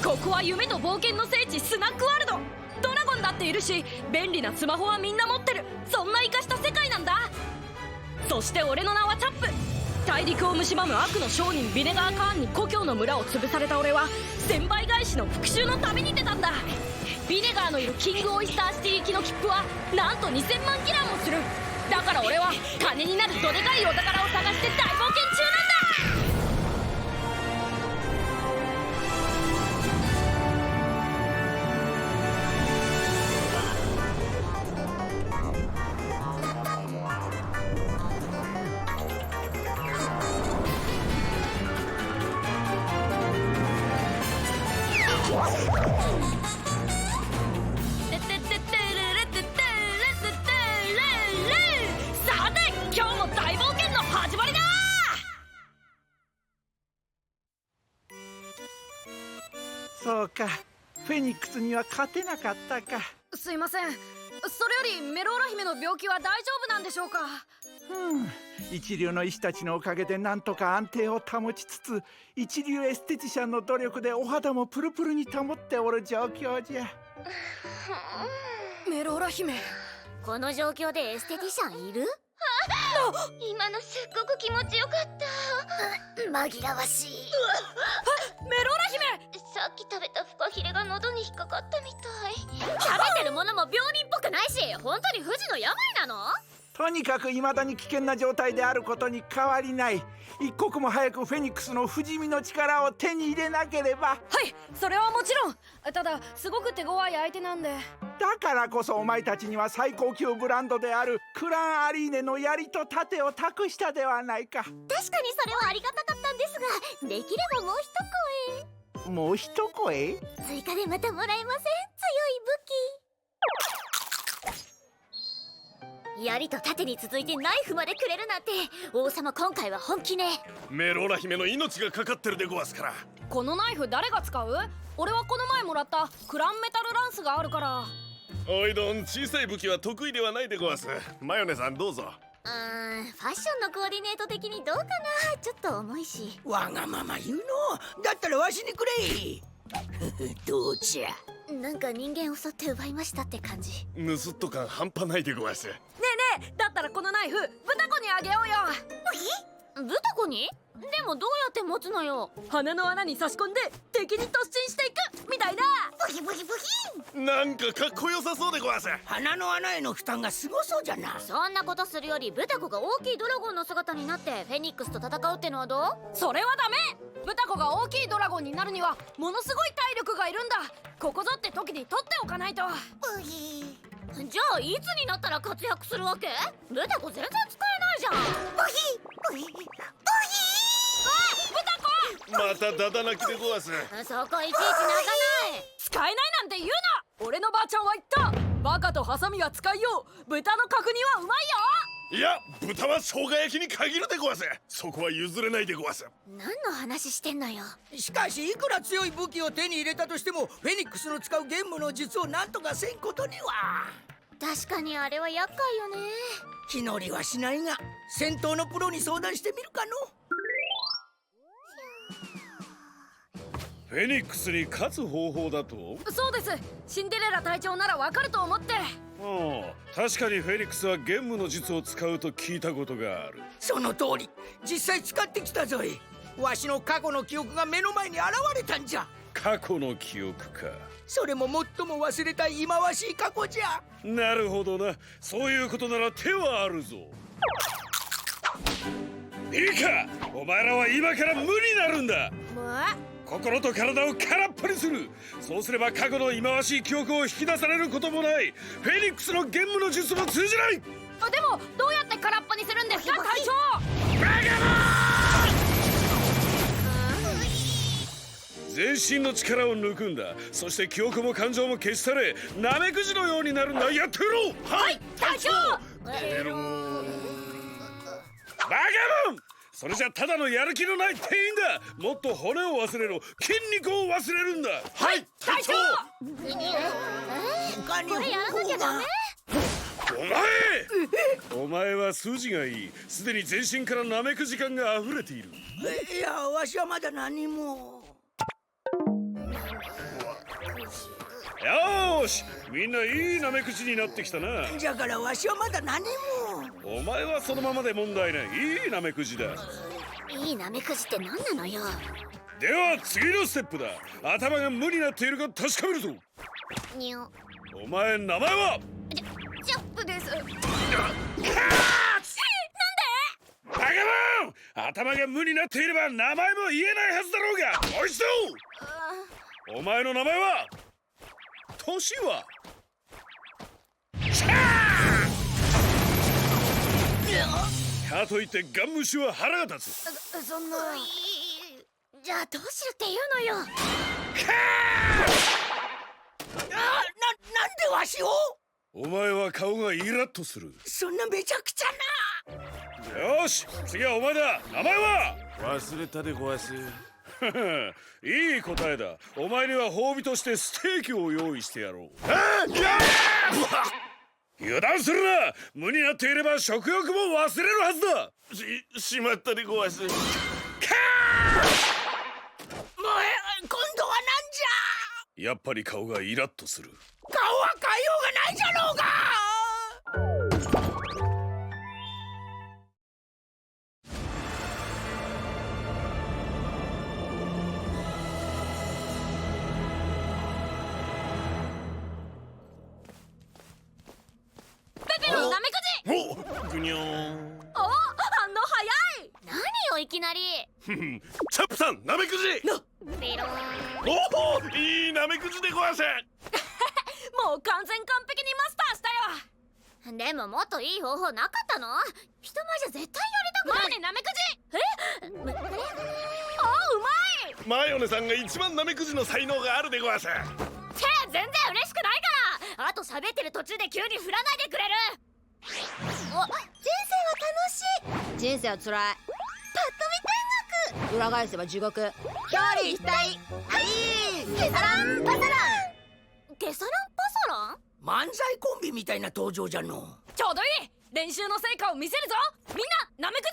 ここは夢と冒険の聖地スナックワールド。ドラゴンだっているし、便利なスマホはみんな持ってる。そんな生かした世界なんだ。そして俺の名はチャップ。大陸を蝕む悪の商人ビネガー・カーンに故郷の村を潰された俺は1000倍返しの復讐の旅に出たんだ。ビネガーのいるキングオイスターシティ行きの切符はなんと2000万キラーもする。だから俺は金になるどでかいお宝を探して大冒険中なんだ。さて今日も大冒険の始まりだ。そうか、フェニックスには勝てなかったか。すいません。それよりメローラ姫の病気は大丈夫なんでしょうか？一流の医師たちのおかげでなんとか安定を保ちつつ、一流エステティシャンの努力でお肌もプルプルに保っておる状況じゃ。メローラ姫、この状況でエステティシャンいる？今のすっごく気持ちよかった。紛らわしい。メローラ姫、さっき食べたフカヒレが喉に引っかかったみたい。食べてるものも病人っぽくないし、本当に不治の病なの？とにかく未だに危険な状態であることに変わりない。一刻も早くフェニックスの不死身の力を手に入れなければ。はい、それはもちろん。ただすごく手強い相手なんで。だからこそお前たちには最高級ブランドであるクランアリーネの槍と盾を託したではないか。確かにそれはありがたかったんですが、できればもう一声。もう一声？追加でまたもらえません？強い武器。槍と盾に続いてナイフまでくれるなんて、王様今回は本気ね。メローラ姫の命がかかってるでごわすから。このナイフ誰が使う？俺はこの前もらったクランメタルランスがあるから。おいどん、小さい武器は得意ではないでごわす。マヨネさんどうぞ。ファッションのコーディネート的にどうかな。ちょっと重いし。わがまま言うの。だったらわしにくれ。どうじゃ。なんか人間を襲って奪いましたって感じ。盗っと感半端ないでごわす。ねえねえ、だったらこのナイフ豚子にあげようよ。豚子に？でもどうやって持つのよ。鼻の穴に差し込んで敵に突進していくみたいな。ブヒブヒブヒ。なんかかっこよさそうでごわす。鼻の穴への負担がすごそうじゃな。そんなことするより豚子が大きいドラゴンの姿になってフェニックスと戦うってのはどう？それはダメ。豚子が大きいドラゴンになるにはものすごい体力がいるんだ。ここぞって時に取っておかないと。じゃあいつになったら活躍するわけ？豚子全然使えないじゃん。ブヒブヒブヒ。またダダ泣きでごわす。そこいちいち泣かない。使えないなんて言うな。俺のばあちゃんは言った。バカとハサミは使いよう、豚の角煮はうまいよ。いや、豚は生姜焼きに限るでごわす。そこは譲れないでごわす。何の話してんのよ。しかしいくら強い武器を手に入れたとしても、フェニックスの使う玄武の術を何とかせんことには。確かにあれは厄介よね。気乗りはしないが、戦闘のプロに相談してみるかの。フェニックスに勝つ方法だと？そうです。シンデレラ隊長ならわかると思って。確かにフェニックスは玄武の術を使うと聞いたことがある。その通り、実際使ってきたぞい。わしの過去の記憶が目の前に現れたんじゃ。過去の記憶か。それも最も忘れたい忌まわしい過去じゃ。なるほどな。そういうことなら手はあるぞ。いいか、お前らは今から無になるんだ。心と体を空っぽにする。そうすれば過去の忌まわしい記憶を引き出されることもない。フェニックスの玄武の術も通じない。でもどうやって空っぽにするんですか隊長。バカ者！全身の力を抜くんだ。そして記憶も感情も消し去れ、ナメクジのようになるんだ。やってろ。はい隊長。バカモン！それじゃただのやる気のない店員だ。もっと骨を忘れろ。筋肉を忘れるんだ。はい隊長。他にこれやらなきゃダメ？お前は筋がいい。すでに全身からナメクジ感が溢れている。いや、わしはまだ何も。よーし、みんないいナメクジになってきたな。じゃからわしはまだ何も。お前はそのままで問題ない。いいナメクジだ。いいナメクジって何なのよ。では次のステップだ。頭が無になっているか確かめるぞ。にょ。お前名前は？チャップです。バカモン！頭が無になっていれば名前も言えないはずだろうが。もう一度。お前の名前は？年は？かといってガンムシは腹が立つ。そんな。じゃあどうしろっていうのよ。なんでわしを？お前は顔がイラッとする。そんなめちゃくちゃな。よし、次はお前だ。名前は？忘れたでごわす。いい答えだ。お前には褒美としてステーキを用意してやろう。油断するな。無になっていれば食欲も忘れるはずだ。しまったでごわす。もう今度はなんじやっぱり顔がイラッとする。ゃ。顔は変えようがないじゃろうが。ペペロンナメクジ。おぐにょーん。お、反応早い。何よいきなり。チャップさん、ナメクジ。ピローン。おお、いいナメクジでごわす。もう完全完璧にマスターしたよ。でももっといい方法なかったの？人前じゃ絶対やりたくない。マネナメクジ。え？あ、うまい。マヨネさんが一番ナメクジの才能があるでごわす。全然嬉しくないから。あと喋ってる途中で急に振らないでくれる？人生は楽しい。人生は辛い。パッと見天国。裏返せば地獄。表裏一体。はい。ケサランパサラン。ゲサランパサラン？漫才コンビみたいな登場じゃの。ちょうどいい。練習の成果を見せるぞ。みんなナメク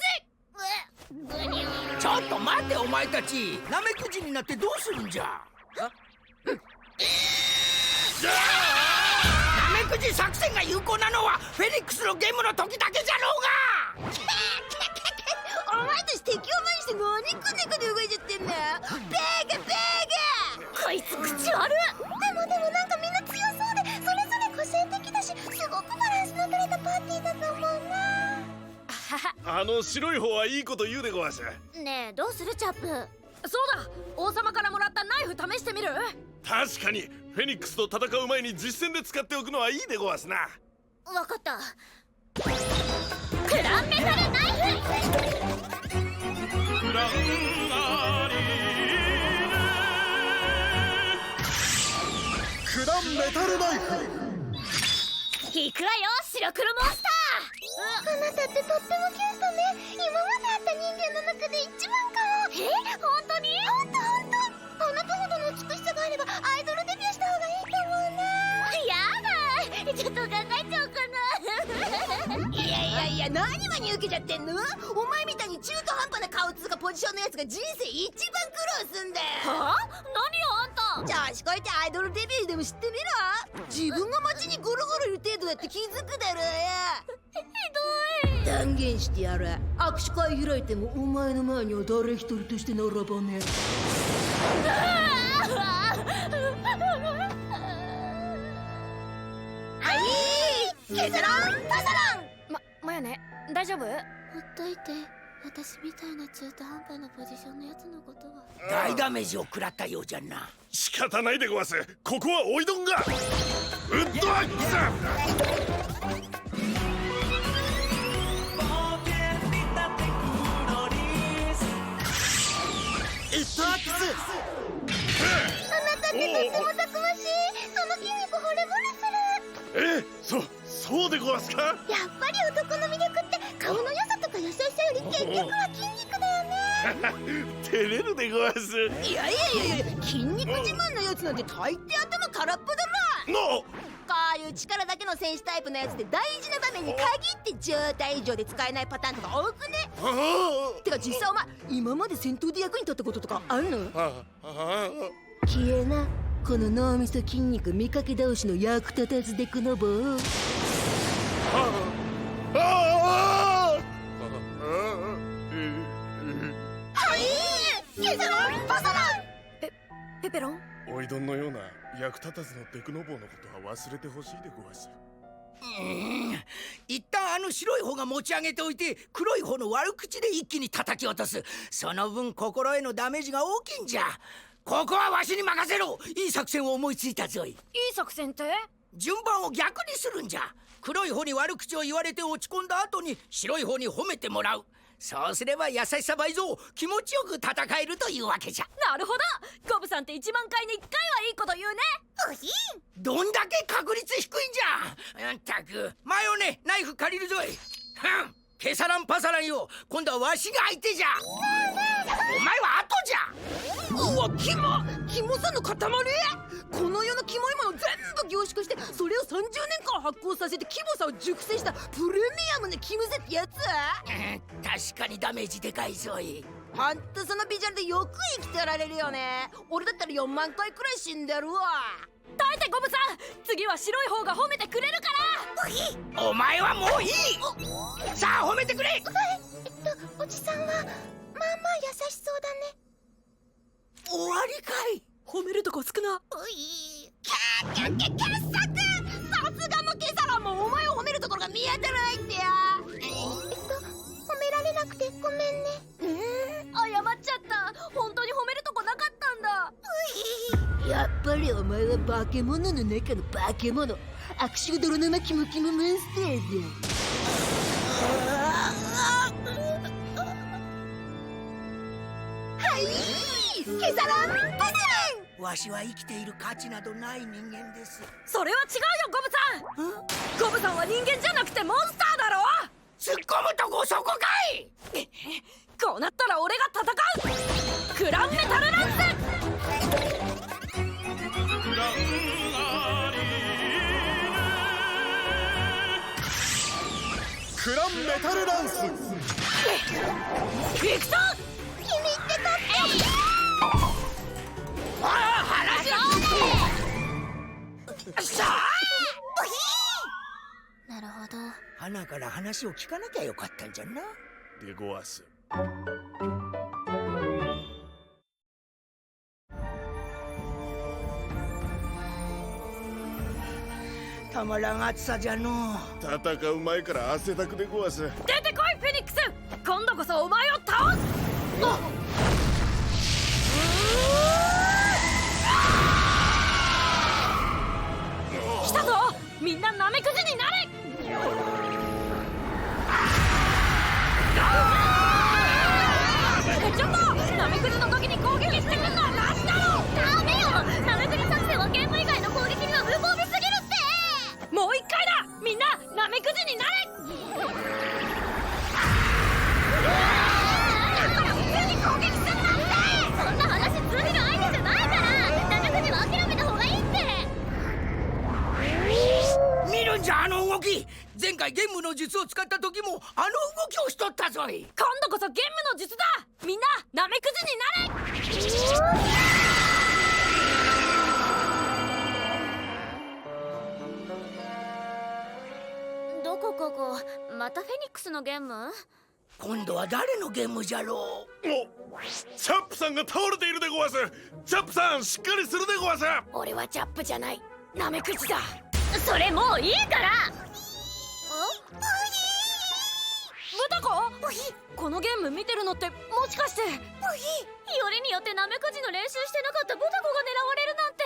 ジ。ぐにゅー。ちょっと待ってお前たち。ナメクジになってどうするんじゃ。ナメクジ作戦が有効なのはフェニックスのゲームの時だけじゃろうが。お前たち敵を前にして何くねくね動いちゃってんの。ベーガベーこいつ口悪っ。ガ。でもなんかみんな強そうで、それぞれ個性的だし、すごくバランスの取れたパーティーだと思うな。あの白い方はいいこと言うでごわす。ねえどうするチャップ？そうだ。王様からもらったナイフ試してみる？確かにフェニックスと戦う前に実戦で使っておくのはいいでごわすな。わかった。クランメタルナイフ。クランメタルナイフ。行くわよ白黒モンスタあなたってとってもキュートね。今まで会った人間の中で一番可愛い。ー。本当に？ほんと。あなたほどの美しさがあればアイドルデビューした方がいいと思うな。やだ。ちょっと考えちゃおうかな。いや何真に受けちゃってんの。お前みたいに中途半端な顔つうかポジションのやつが人生一番苦労すんだよ。はあ？何よあんた。調子こいてアイドルデビューでも知ってみろ。自分が街にゴロゴロいる程度だって気づくだろうよ。ひどい。断言してやる。握手会開いてもお前の前には誰一人として並ばねえ。ケサランパサラン。マヤネ、大丈夫？ほっといて。私みたいな中途半端なポジションのやつのことは。大ダメージを食らったようじゃな。仕方ないでごわす。ここはおいどんがウッドアックス。あなたってとってもたくましい。その筋肉惚れ惚れする。そうでごわすか。やっぱり男の魅力って顔の良さとか優しさより結局は筋肉だよね。照れるでごわす。いや筋肉自慢のやつなんて大抵頭空っぽだろ。こういう力だけの戦士タイプのやつで大事な場面に限って状態以上で使えないパターンとか多くね。てか実際お前今まで戦闘で役に立ったこととかあるの？消えなこの脳みそ筋肉見かけ倒しの役立たずデクノボー。ペペロン。おいどんのような役立たずのデクノボーのことは忘れてほしいでごわす。一旦あの白い方が持ち上げておいて黒い方の悪口で一気に叩き落とす。その分心へのダメージが大きいんじゃ。ここはわしに任せろ。いい作戦を思いついたぞい。いい作戦って？順番を逆にするんじゃ。黒い方に悪口を言われて落ち込んだ後に白い方に褒めてもらう。そうすれば優しさ倍増、気持ちよく戦えるというわけじゃ。なるほど。ゴブさんって1万回に1回はいいこと言うね。どんだけ確率低いんじゃ。ったく前をね、ナイフ借りるぞい。ケサランパサランよ、今度はわしが相手じゃ。お前は後じゃ。うわ、キモさの塊。この世のキモいもの全部凝縮してそれを30年間発酵させてキモさを熟成したプレミアムなキムゼってやつ。確かにダメージでかいぞい。ほんとそのビジュアルでよく生きてられるよね。俺だったら4万回くらい死んでるわ。耐えてゴブさん、次は白い方が褒めてくれるから。お前はもういい。さあ褒めてくれ。おじさんはまあまあ優しそうだね。終わりかい。褒めるとこ少な。傑作。さすがのケサラもお前を褒めるところが見えてないってや。褒められなくてごめんね。謝っちゃった。本当に褒めるとこなかったんだ。やっぱりお前は化け物の中の化け物。悪臭泥沼キモキモモンスターだ。はいケサランパサラン。わしは生きている価値などない人間です。それは違うよゴブさん。ゴブさんは人間じゃなくてモンスターだろ。突っ込むとこそこかい。こうなったら俺が戦う。クランメタルランス。クランメタルランス。行くぞ。なるほど。花から話を聞かなきゃよかったんじゃな。でごわす。たまらん暑さじゃの。戦う前から汗だくでごわす。出てこいフェニックス。今度こそお前を倒す。来たぞ。みんなナメクジになれ。ちょっとナメクジの時に攻撃してくんのはなしだろ。ダメよ。ナメクジ作戦はゲーム以外の攻撃には無防備すぎるって。もう一回だ。みんなナメクジになれ。普通に攻撃すんなって。そんな話通じる相手じゃないから。ナメクジは諦めた方がいいって。見るんじゃあの動き。前回ゲームの術を使った時もあの動きをしとったぞい。今度こそゲームの術だ。みんなナメクジになれ。どこここ。またフェニックスのゲーム？今度は誰のゲームじゃろう。チャップさんが倒れているでごわす。チャップさんしっかりするでごわす。俺はチャップじゃない。ナメクジだ。それもういいから。ブタコ？このゲーム見てるのってもしかして。よりによってナメクジの練習してなかったブタコが狙われるなんて。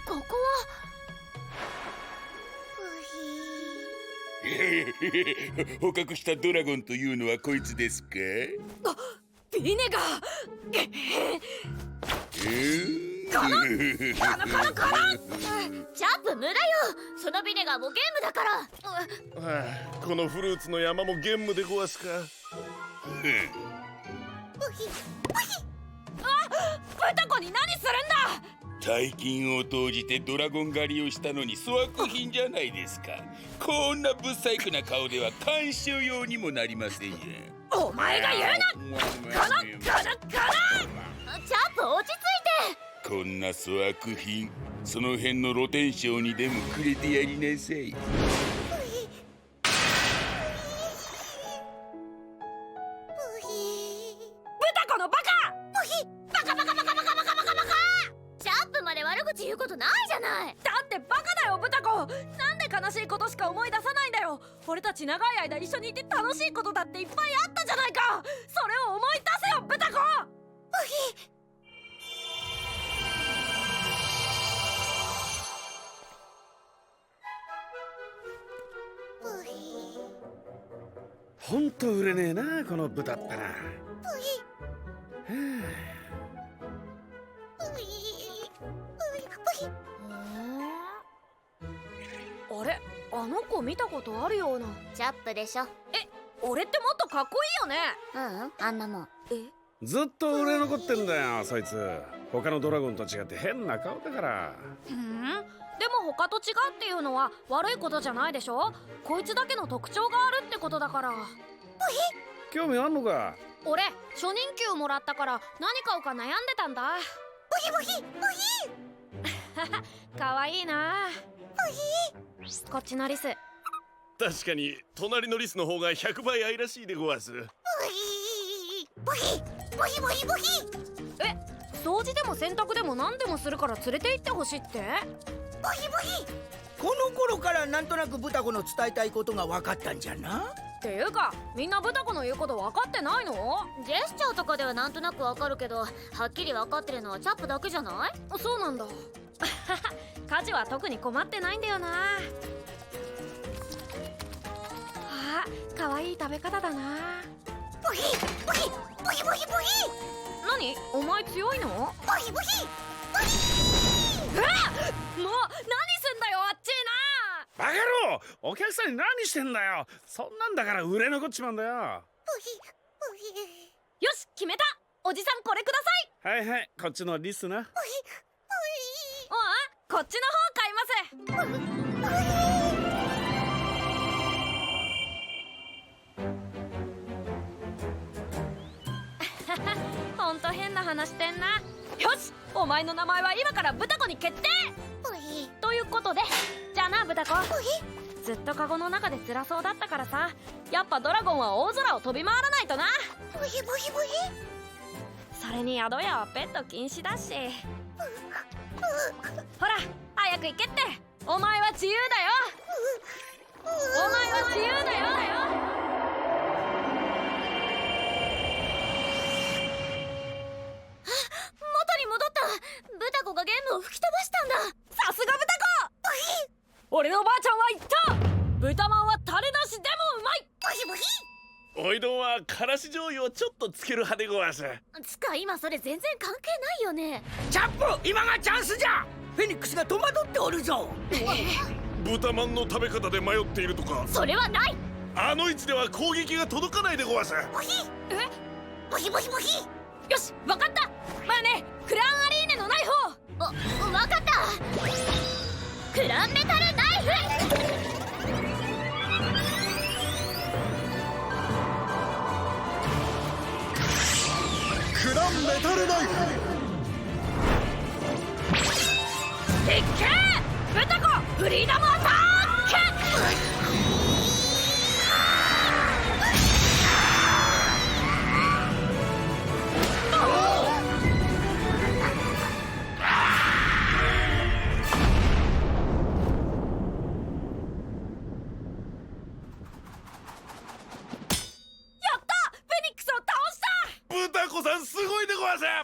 ここは捕獲したドラゴンというのはこいつですか？ビネガー。チャップ無駄よ。そのビネガーもゲームだから。はあ、このフルーツの山もゲームでごわすか。ブタコに何するんだ。大金を投じてドラゴン狩りをしたのに粗悪品じゃないですか。こんな不細工な顔では鑑賞用にもなりませんよ。お前が言うな。ガラガラガラ。チャップ落ち着いて。こんな粗悪品、その辺の露天商にでもくれてやりなさい。豚子のバカ。チャップまで悪口言うことないじゃない。だってバカだよ豚子。なんで悲しいことしか思い出さないんだよ。俺たち長い間一緒にいて楽しいことだっていっぱいあったじゃないか。それを思い出せよ豚子。ほんと売れねえなこの豚ったら。あれ、あの子見たことあるような。チャップでしょ。俺ってもっとかっこいいよね。あんなもん。ずっと売れ残ってんだよそいつ。他のドラゴンと違って変な顔だから。でも他と違うっていうのは悪いことじゃないでしょ。こいつだけの特徴があるってことだから。興味あんのか。俺初任給もらったから何買おうか悩んでたんだ。かわいいな。こっちのリス。確かに隣のリスの方が100倍愛らしいでごわす。掃除でも洗濯でも何でもするから連れて行ってほしいって。この頃からなんとなく豚子の伝えたいことが分かったんじゃな。っていうかみんな豚子の言うこと分かってないの？ジェスチャーとかではなんとなくわかるけど、はっきり分かってるのはチャップだけじゃない？そうなんだ。家事は特に困ってないんだよな。あ、かわいい食べ方だな。何？お前強いの？うわっ！もう何すんだよあっちいな。バカ野郎、お客さんに何してんだよ。そんなんだから売れ残っちまうんだよ。よし決めた。おじさんこれください。はいはい、こっちのリスな。こっちの方買います。ほんと変な話してんな。よし、お前の名前は今から豚子に決定。ということで、じゃあな豚子。ずっとカゴの中で辛そうだったからさ、やっぱドラゴンは大空を飛び回らないとな。それに宿屋はペット禁止だし。ほら早く行けって。お前は自由だよ。お前は自由だよ。元に戻った。豚子がゲームを吹き飛ばしたんだ。さすが豚子。俺のおばあちゃんは言った。豚まんはタレなしでもうまい。おいどんはからし醤油をちょっとつける派でごわす。つか今それ全然関係ないよね。チャップ、今がチャンスじゃ。フェニックスが戸惑っておるぞ。豚まんの食べ方で迷っているとか。それはない。あの位置では攻撃が届かないでごわす。よしわかった。まあね、クランアリーネのナイフを。わかった。クランメタルナイフ。クランメタルナイフ。いっけー豚子フリーダムアタック。豚子さんすごいでごわす。豚子大活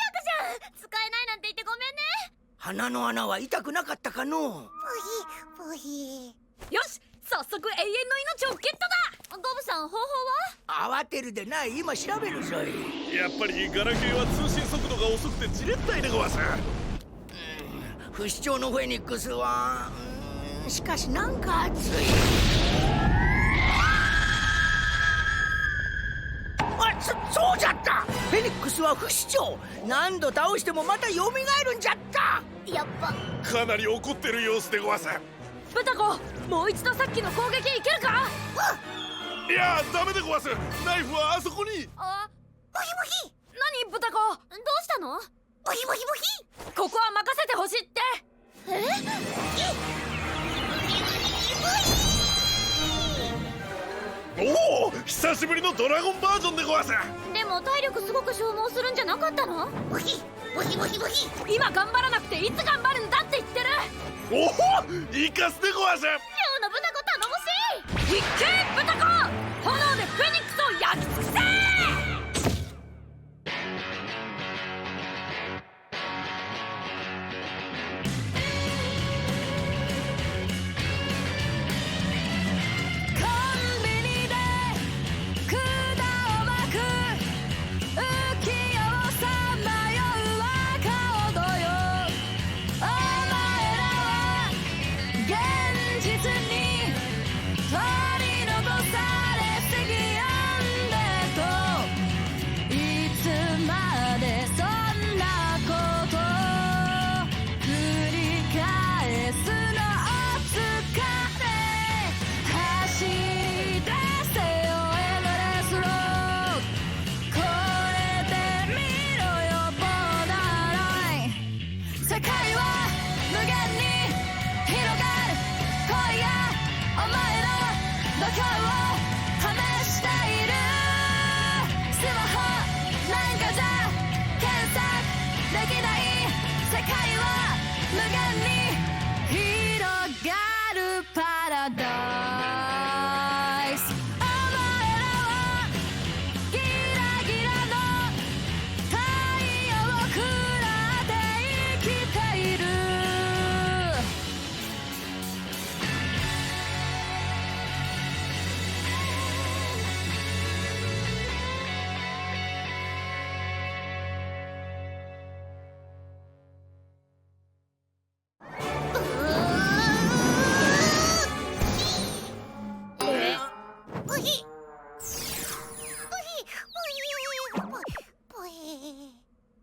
躍じゃん。使えないなんて言ってごめんね。鼻の穴は痛くなかったかのう。よし早速永遠の命をゲットだ。ゴブさん方法は？慌てるでない、今調べるぞい。やっぱりガラケーは通信速度が遅くてじれったいでごわす。不死鳥のフェニックスはしかしなんか熱い。そうじゃった。フェニックスは不死鳥。何度倒してもまた蘇るんじゃった。やっぱかなり怒ってる様子でごわす。ブタコ、もう一度さっきの攻撃いけるか？いやダメでごわす。ナイフはあそこに。あ、ボヒボヒ。何ブタコ？どうしたの？ボヒボヒボヒ。ここは任せてほしいって。おお、久しぶりのドラゴンバージョンでごわす。でも体力すごく消耗するんじゃなかったの？ボヒボヒボヒボヒ。今頑張らなくていつ頑張るんだって言ってる。おお、生かすでごわす。今日のブタコ頼もしい。いっけブタコ、炎でフェニックスを焼き尽くせ。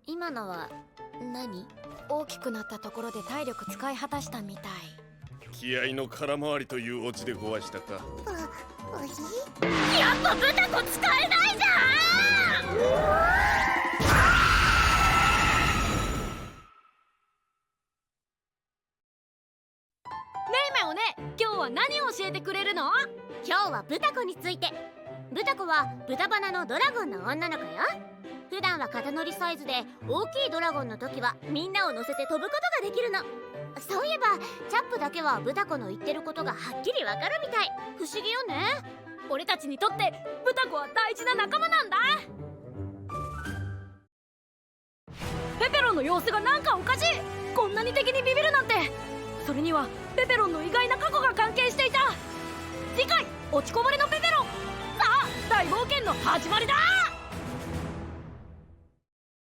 今のは何？大きくなったところで体力使い果たしたみたい。気合の空回りというオチでごわしたか。やっぱブタコ使えないじゃん。ねえマヨネ、今日は何を教えてくれるの？今日はブタコについて。ブタコは豚鼻のドラゴンの女の子よ。普段は肩乗りサイズで、大きいドラゴンの時はみんなを乗せて飛ぶことができるの。そういえばチャップだけはブタコの言ってることがはっきりわかるみたい。不思議よね。俺たちにとってブタコは大事な仲間なんだ。ペペロンの様子がなんかおかしい。こんなに敵にビビるなんて。それにはペペロンの意外な過去が関係していた。次回、落ちこぼれのペペロン。さあ、大冒険の始まりだ。